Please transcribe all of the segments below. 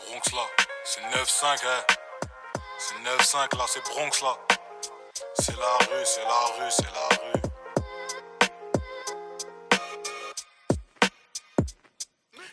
Bronx là, c'est 9-5 hein. C'est 9-5 là, c'est Bronx là. C'est la rue, c'est la rue, c'est la rue.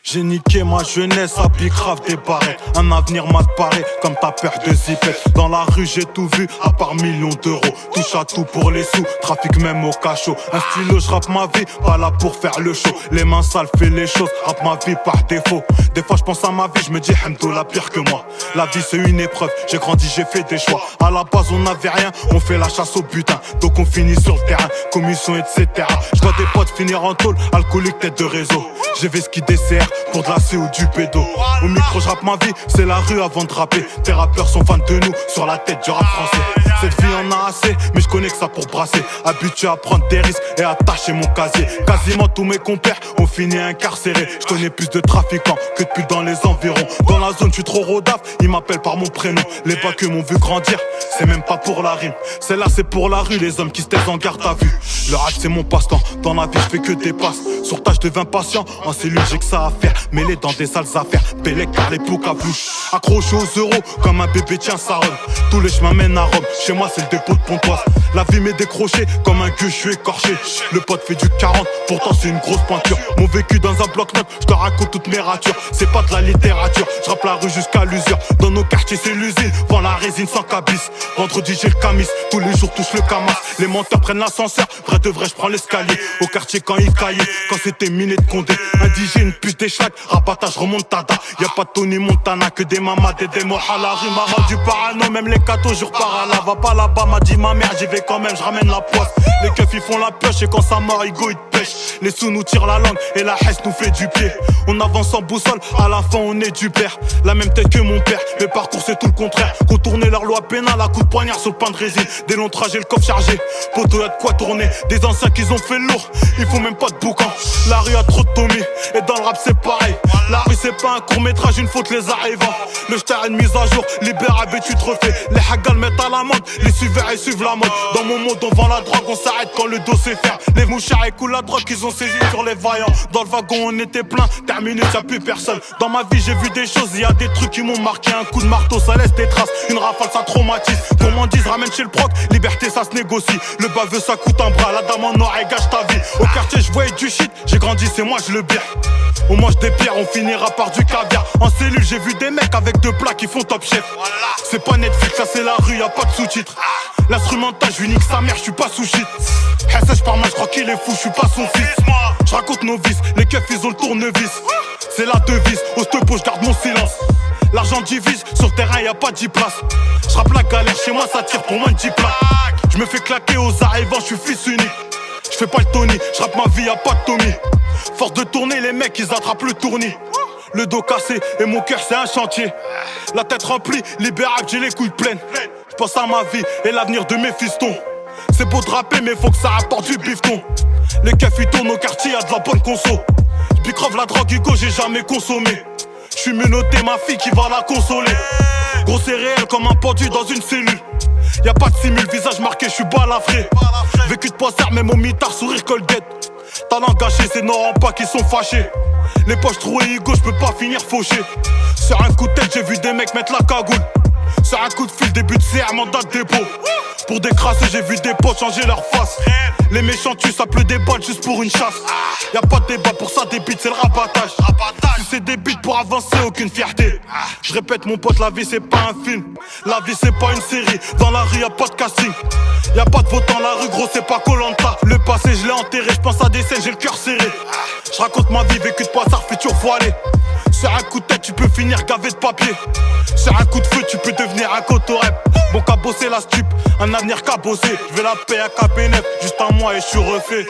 J'ai niqué ma jeunesse à bicrave des barrettes. Un avenir mal paré comme ta paire de zipettes. Dans la rue j'ai tout vu à part millions d'euros. Touche à tout pour les sous, trafic même au cachot. Un stylo j'rappe ma vie, pas là pour faire le show. Les mains sales fait les choses, rappe ma vie par défaut. Des fois je pense à ma vie, je me dis Hamdoullah pire que moi. La vie c'est une épreuve, j'ai grandi, j'ai fait des choix. À la base on n'avait rien, on fait la chasse au butin. Donc on finit sur le terrain, commission etc. Je vois des potes finir en tôle, alcoolique tête de réseau. J'ai vu ce qui dessert pour de la C ou du pédo. Au micro je rappe ma vie, c'est la rue avant de rapper. Tes rappeurs sont fans de nous, sur la tête du rap français. Cette vie en a assez, mais je connais que ça pour brasser. Habitué à prendre des risques et à tâcher mon casier. Quasiment tous mes compères ont fini incarcérés. Je connais plus de trafiquants que de putes dans les environs. Dans la zone je suis trop rodaf, ils m'appellent par mon prénom. Les bacs m'ont vu grandir, c'est même pas pour la rime. Celle-là c'est pour la rue, les hommes qui se taisent en garde à vue. Le rap c'est mon passe-temps, dans la vie je fais que des passes. Sur tâche je deviens patient, en cellule j'ai que ça à faire. Mêlé dans des sales affaires, Bélec car les poucs à vous. Accroché aux euros, comme un bébé tient sa robe. Tous les chemins mènent à Rome, chez moi c'est le dépôt de Pontoise. La vie m'est décrochée, comme un gueux je suis écorché. Le pote fait du 40, pourtant c'est une grosse pointure. Mon vécu dans un bloc-notes, je te raconte toutes mes ratures. C'est pas de la littérature, je rappe la rue jusqu'à l'usure. Dans nos quartiers c'est l'usine, vend la résine sans cabis. Vendredi j'ai le camis, tous les jours touche le camas. Les menteurs prennent l'ascenseur, vrai de vrai je prends l'escalier. Au quartier quand il caillait, quand c'était miné de Condé. Indigène, pute et schlag, rabattage remontada. Y'a pas de Tony Montana, que des mamades et des mots à la rue. M'a rendu parano, même les cathos je repars à la. Va pas là-bas, m'a dit ma mère, j'y vais quand même, je ramène la poisse. Les keufs ils font la pioche et quand ça mord, Igo ils te pêchent. Les sous nous tirent la langue et la hesse nous fait du pied. On avance en boussole, à la fin on est du père. La même tête que mon père, mes parcours c'est tout le contraire. Contourner leur loi pénale à coups de poignard sur le pain de résine. Des longs trajets, le coffre chargé, poteau y'a de quoi tourner. Des anciens qu'ils ont fait lourd, il faut même pas de boucan. La rue a trop de Tommy, et dans le rap c'est pareil. La rue c'est pas un court métrage, une faute les arrivants. Le star a une mise à jour, libérable et tu te refais. Les hagas le mettent à la mode, les suiveurs ils suivent la mode. Dans mon monde on vend la drogue, on s'arrête quand le dos c'est faire. Les mouchards écoulent la drogue qu'ils ont saisi sur les vaillants. Dans le wagon on était plein, terminé y'a plus personne. Dans ma vie j'ai vu des choses, y a des trucs qui m'ont marqué. Un coup de marteau ça laisse des traces, une rafale ça traumatise. Gourmandise ramène chez le proc, liberté ça se négocie. Le baveux ça coûte un bras, la dame en or elle gâche ta vie. Au quartier je voyais du shit, j'ai grandi c'est moi je le bire. On mange des pierres, on finira par du caviar. En cellule j'ai vu des mecs avec deux plats qui font top chef. C'est pas Netflix, ça c'est la rue, y'a pas de sous-titres. L'instrumental, je lui nique sa mère, je suis pas sous shit. SH par mal, je crois qu'il est fou, je suis pas son fils. Je raconte nos vices, les keufs ils ont le tournevis. C'est la devise, au stepo je garde mon silence. L'argent divise, sur le terrain y'a pas 10 places. Je rappe la galère, chez moi ça tire pour moins de 10 plaques. Je me fais claquer aux arrivants, je suis fils unique. Je fais pas le Tony, je rappe ma vie, y'a pas de Tommy. Force de tourner, les mecs ils attrapent le tournis. Le dos cassé et mon cœur c'est un chantier. La tête remplie, libérable, j'ai les couilles pleines. Je pense à ma vie et l'avenir de mes fistons. C'est beau de rapper mais faut que ça rapporte du bifton. Les keufs ils tournent au quartier, y'a de la bonne conso. J'bicrave la drogue Hugo, j'ai jamais consommé. J'suis menotté, ma fille qui va la consoler. Gros c'est réel comme un pendu dans une cellule. Y'a pas de simule, visage marqué, j'suis balafré. Vécu de poissard, même au mitard, sourire Colgate. Talent gâché, c'est nos pas qui sont fâchés. Les poches trouées Hugo, j'peux pas finir fauché. Sur un coup de tête, j'ai vu des mecs mettre la cagoule. Sur un coup de fil, début de CR, mandat de dépôt. Pour décrasser, j'ai vu des potes changer leur face. Les méchants tuent, ça pleut des balles juste pour une chasse. Y'a pas de débat pour ça, des beats, c'est le rabattage. Si c'est des beats pour avancer, aucune fierté. Je répète mon pote, la vie c'est pas un film. La vie c'est pas une série, dans la rue y'a pas de casting. Y'a pas de vote dans la rue, gros c'est pas Koh-Lanta. Le passé je l'ai enterré, je pense à des scènes, j'ai le cœur serré. Je raconte ma vie, vécu de poissard, futur voilé. Sur un coup de tête, tu peux finir gavé de papier. Sur un coup de feu, tu peux devenir un cotorep. Bon qu'à bosser la stup, un avenir qu'à bosser. Je vais la paix à KP9, juste un mois et je suis refait.